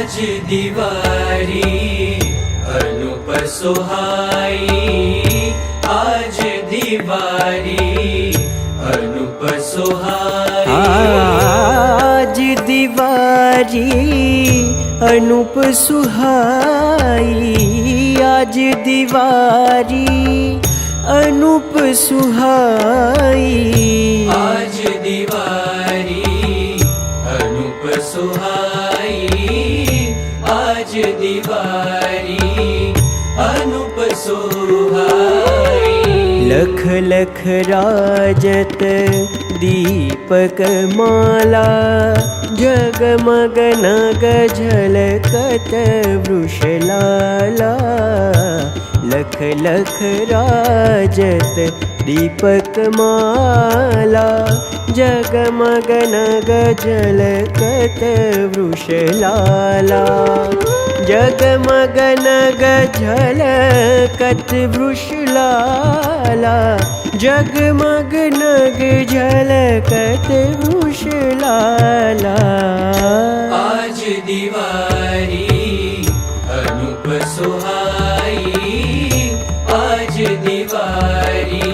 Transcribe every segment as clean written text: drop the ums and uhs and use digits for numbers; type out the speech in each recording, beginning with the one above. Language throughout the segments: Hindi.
आज दिवारी अनूप सुहाई, आज दिवारी अनूप सुहाई। आज दिवारी अनूप सुहाई, आज दिवारी अनूप सुहाई। आज दिवारी अनूप सुहाई, आज दिवारी अनूप सुहाई। लख लख राजत दीपक माला, जगमग नग झलकत वृषलाला। लख लख राजत दीपक माला, जगमग नग झलकत वृषलाला। जगमग नग झलकत वृषलाला, जगमग नग झलकत वृषलाला। आज दिवारी अनूप सुहाई, आज दिवारी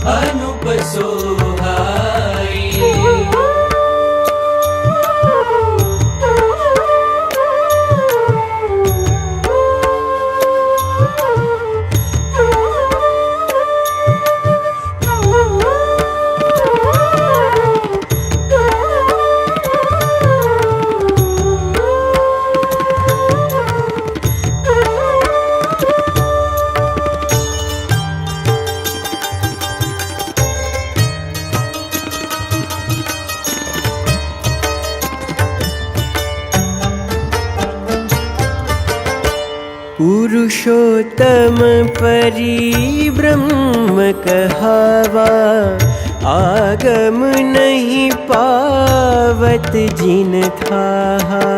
अनूप सुहाई। पुरुषोत्तम परिब्रह्म कहावा, आगम नहीं पावत जिन थाहा।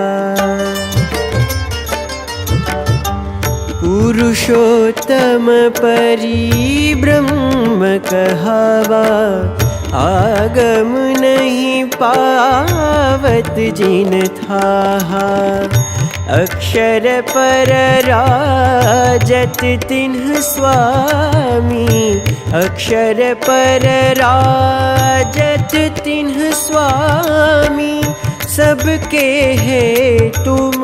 पुरुषोत्तम परिब्रह्म कहावा, आगम नहीं पावत जिन थाहा। अक्षर पर राजत तिन्ह स्वामी, अक्षर पर राजत तिन्ह स्वामी। सबके है तुम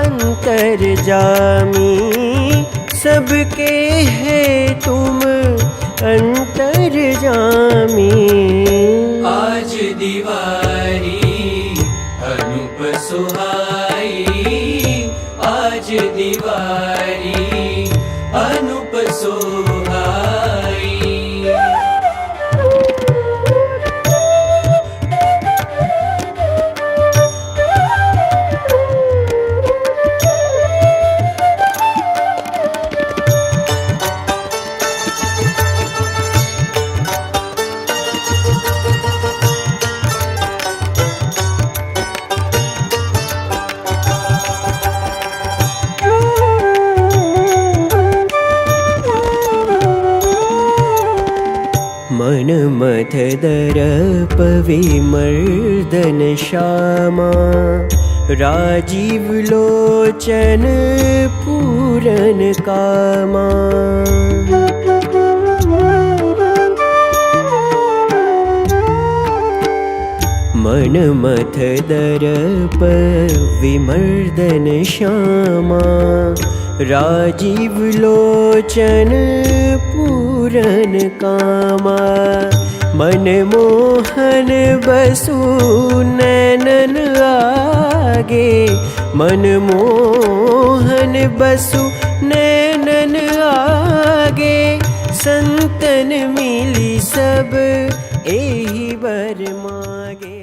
अंतर्जामी, सबके है तुम अंतर्जामी। आज दिवारी अनूप सुहाई, आज दिवारी अनूप सुहाई। मन मथ दरप विमर्दन श्यामा, राजीव लोचन पूरन कामा। मन मथ दरप विमर्दन श्यामा, राजीव लोचन पूरन कामा। मनमोहन बसु नैनन आगे, मनमोहन बसु नैनन आगे। संतन मिली सब एहि वर मागे।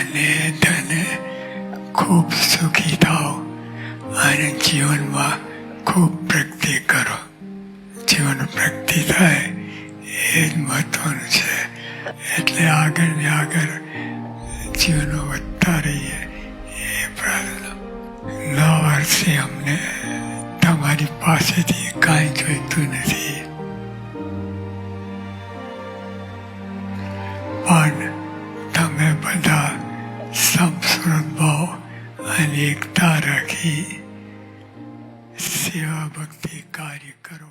અને તને ખૂબ સુખી થાઓ અને જીવનમાં ખૂબ પ્રગતિ કરો. જીવન પ્રગતિ થાય એ જ મહત્વનું છે. એટલે આગળ ને આગળ જીવનો વધતા રહીએ એ પ્રાર્થના. નવા વર્ષે અમને તમારી પાસેથી કાંઈ જોઈતું નથી, પણ તમે બધા સમસુરત ભાવ અને એકતા રાખી સેવા ભક્તિ કાર્ય કરો.